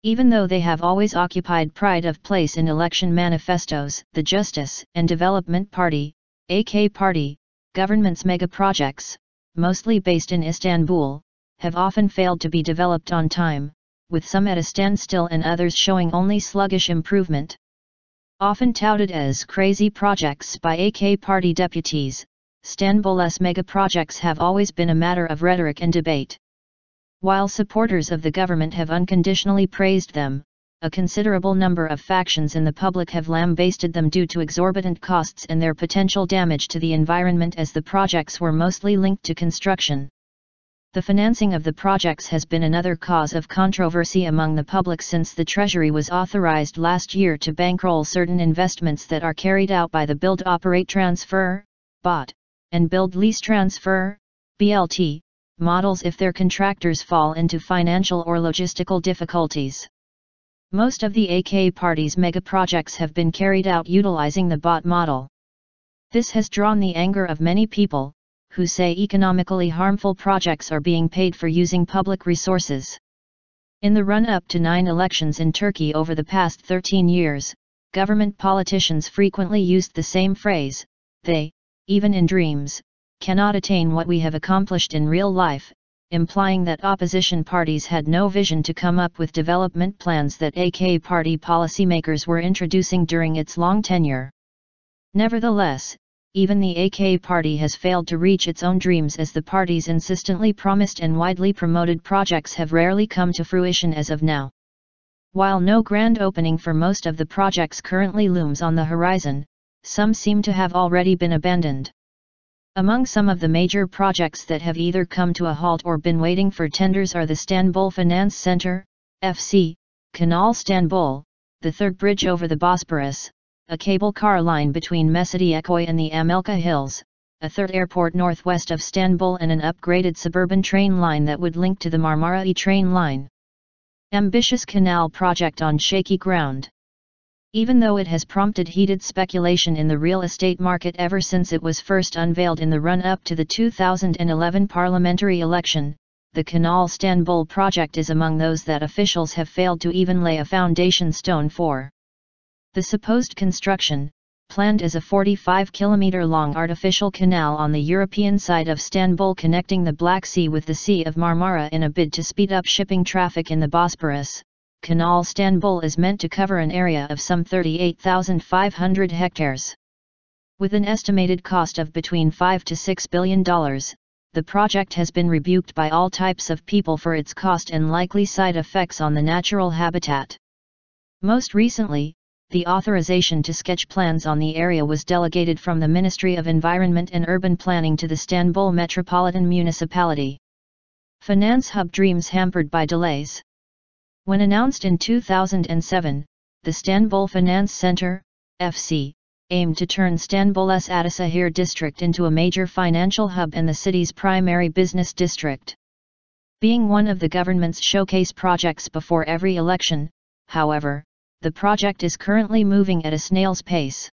Even though they have always occupied pride of place in election manifestos, the Justice and Development Party, AK Party, government's mega projects, mostly based in Istanbul, have often failed to be developed on time, with some at a standstill and others showing only sluggish improvement. Often touted as crazy projects by AK Party deputies, Istanbul's mega projects have always been a matter of rhetoric and debate. While supporters of the government have unconditionally praised them, a considerable number of factions in the public have lambasted them due to exorbitant costs and their potential damage to the environment, as the projects were mostly linked to construction. The financing of the projects has been another cause of controversy among the public, since the Treasury was authorized last year to bankroll certain investments that are carried out by the build-operate-transfer (BOT) and build-lease-transfer (BLT) models if their contractors fall into financial or logistical difficulties. Most of the AK Party's mega projects have been carried out utilizing the BOT model. This has drawn the anger of many people, who say economically harmful projects are being paid for using public resources. In the run-up to 9 elections in Turkey over the past 13 years, government politicians frequently used the same phrase: they, even in dreams, cannot attain what we have accomplished in real life, implying that opposition parties had no vision to come up with development plans that AK Party policymakers were introducing during its long tenure. Nevertheless, even the AK Party has failed to reach its own dreams, as the party's insistently promised and widely promoted projects have rarely come to fruition as of now. While no grand opening for most of the projects currently looms on the horizon, some seem to have already been abandoned. Among some of the major projects that have either come to a halt or been waiting for tenders are the Istanbul Finance Center, FC, Canal Istanbul, the third bridge over the Bosporus, a cable car line between Mecidiyeköy and the Amelka Hills, a third airport northwest of Istanbul, and an upgraded suburban train line that would link to the Marmara train line. Ambitious canal project on shaky ground. Even though it has prompted heated speculation in the real estate market ever since it was first unveiled in the run-up to the 2011 parliamentary election, the Canal Istanbul project is among those that officials have failed to even lay a foundation stone for. The supposed construction, planned as a 45-kilometer-long artificial canal on the European side of Istanbul connecting the Black Sea with the Sea of Marmara in a bid to speed up shipping traffic in the Bosporus, Canal Istanbul is meant to cover an area of some 38,500 hectares. With an estimated cost of between $5 to $6 billion, the project has been rebuked by all types of people for its cost and likely side effects on the natural habitat. Most recently, the authorization to sketch plans on the area was delegated from the Ministry of Environment and Urban Planning to the Istanbul Metropolitan Municipality. Finance hub dreams hampered by delays. When announced in 2007, the Istanbul Finance Center, FC, aimed to turn Istanbul's Ataşehir district into a major financial hub and the city's primary business district. Being one of the government's showcase projects before every election, however, the project is currently moving at a snail's pace.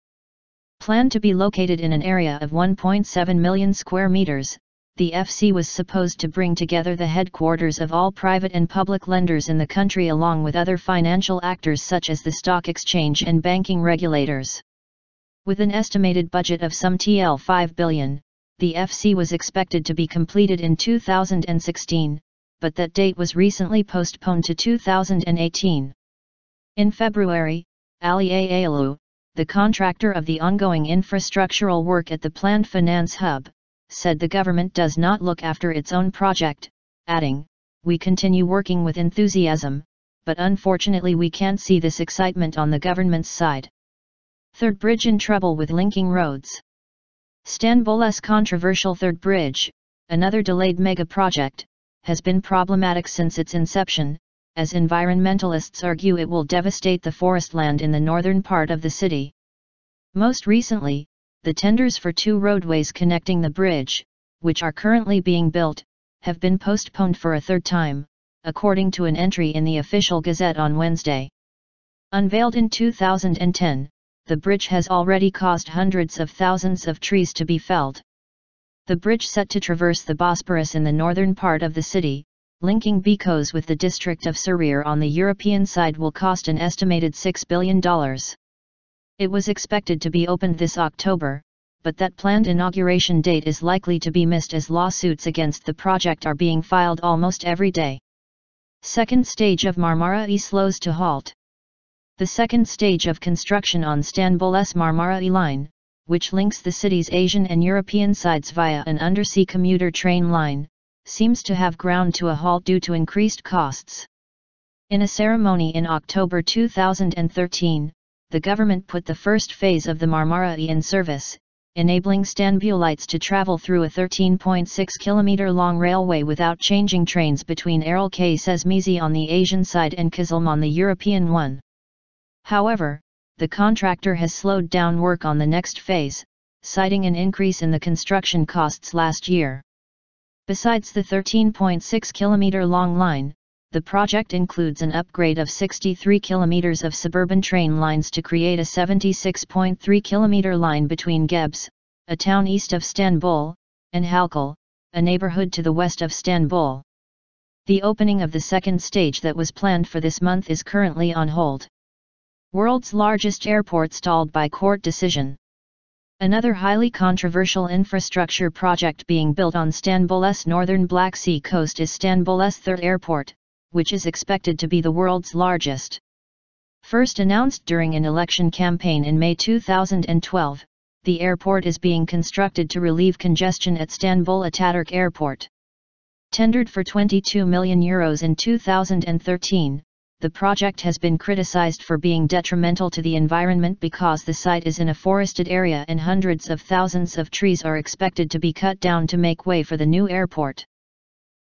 Planned to be located in an area of 1.7 million square meters, the FC was supposed to bring together the headquarters of all private and public lenders in the country along with other financial actors such as the stock exchange and banking regulators. With an estimated budget of some TL 5 billion, the FC was expected to be completed in 2016, but that date was recently postponed to 2018. In February, Ali Ağaoğlu, the contractor of the ongoing infrastructural work at the planned finance hub, said the government does not look after its own project, adding, "We continue working with enthusiasm, but unfortunately we can't see this excitement on the government's side." Third bridge in trouble with linking roads. Istanbul's controversial third bridge, another delayed mega project, has been problematic since its inception, as environmentalists argue it will devastate the forest land in the northern part of the city. Most recently, the tenders for 2 roadways connecting the bridge, which are currently being built, have been postponed for a third time, according to an entry in the official Gazette on Wednesday. Unveiled in 2010, the bridge has already caused hundreds of thousands of trees to be felled. The bridge, set to traverse the Bosporus in the northern part of the city, linking Beykoz with the district of Sarıyer on the European side will cost an estimated $6 billion. It was expected to be opened this October, but that planned inauguration date is likely to be missed as lawsuits against the project are being filed almost every day. Second stage of Marmara-E slows to halt. The second stage of construction on Istanbul's Marmara-E line, which links the city's Asian and European sides via an undersea commuter train line, seems to have ground to a halt due to increased costs. In a ceremony in October 2013, the government put the first phase of the Marmara-E in service, enabling Istanbulites to travel through a 13.6-kilometer-long railway without changing trains between Erol-K Sezmezi on the Asian side and Kızılım on the European one. However, the contractor has slowed down work on the next phase, citing an increase in the construction costs last year. Besides the 13.6-kilometer-long line, the project includes an upgrade of 63 kilometers of suburban train lines to create a 76.3-kilometer line between Gebze, a town east of Istanbul, and Halkale, a neighborhood to the west of Istanbul. The opening of the second stage that was planned for this month is currently on hold. World's largest airport stalled by court decision. Another highly controversial infrastructure project being built on Istanbul's northern Black Sea coast is Istanbul's third airport, which is expected to be the world's largest. First announced during an election campaign in May 2012, the airport is being constructed to relieve congestion at Istanbul Ataturk Airport. Tendered for €22 million in 2013, the project has been criticized for being detrimental to the environment because the site is in a forested area and hundreds of thousands of trees are expected to be cut down to make way for the new airport.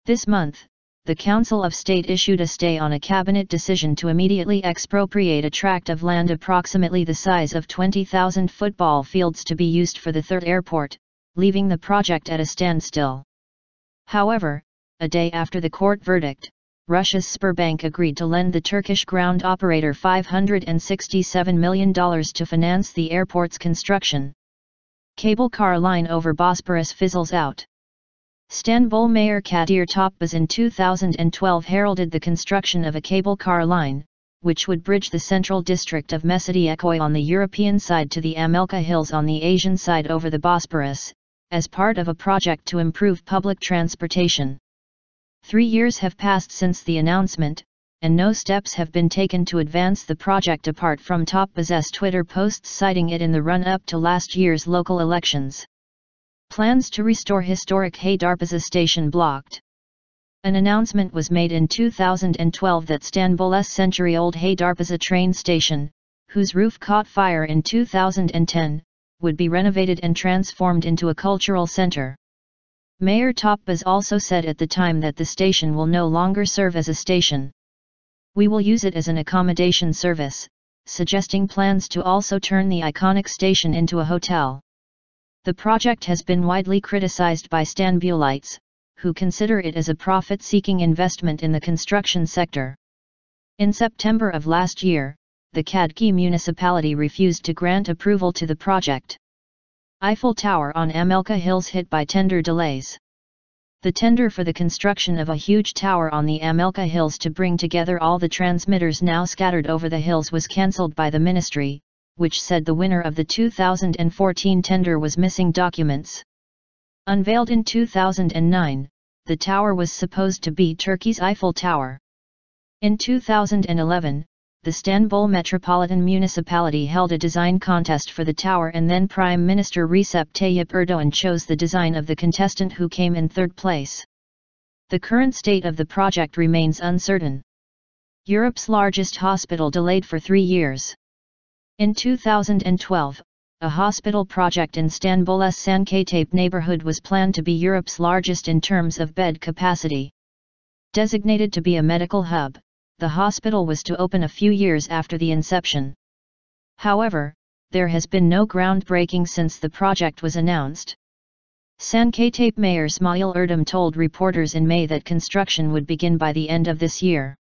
This month, the Council of State issued a stay on a cabinet decision to immediately expropriate a tract of land approximately the size of 20,000 football fields to be used for the third airport, leaving the project at a standstill. However, a day after the court verdict, Russia's Sberbank agreed to lend the Turkish ground operator $567 million to finance the airport's construction. Cable car line over Bosporus fizzles out. Istanbul Mayor Kadir Topbaz in 2012 heralded the construction of a cable car line, which would bridge the central district of Mecidiyeköy on the European side to the Amelka Hills on the Asian side over the Bosporus, as part of a project to improve public transportation. 3 years have passed since the announcement, and no steps have been taken to advance the project apart from Topbaz's Twitter posts citing it in the run-up to last year's local elections. Plans to restore historic Haydarpaşa station blocked. An announcement was made in 2012 that Istanbul's century-old Haydarpaşa train station, whose roof caught fire in 2010, would be renovated and transformed into a cultural center. Mayor Topbaz also said at the time that the station will no longer serve as a station. "We will use it as an accommodation service," suggesting plans to also turn the iconic station into a hotel. The project has been widely criticized by Istanbulites, who consider it as a profit-seeking investment in the construction sector. In September of last year, the Kadki municipality refused to grant approval to the project. Eiffel Tower on Amelka Hills hit by tender delays. The tender for the construction of a huge tower on the Amelka Hills to bring together all the transmitters now scattered over the hills was cancelled by the ministry, which said the winner of the 2014 tender was missing documents. Unveiled in 2009, the tower was supposed to be Turkey's Eiffel Tower. In 2011, the Istanbul Metropolitan Municipality held a design contest for the tower and then Prime Minister Recep Tayyip Erdoğan chose the design of the contestant who came in third place. The current state of the project remains uncertain. Europe's largest hospital delayed for 3 years. In 2012, a hospital project in Istanbul's Sancaktepe neighborhood was planned to be Europe's largest in terms of bed capacity. Designated to be a medical hub, the hospital was to open a few years after the inception. However, there has been no groundbreaking since the project was announced. Sancaktepe Mayor İsmail Erdem told reporters in May that construction would begin by the end of this year.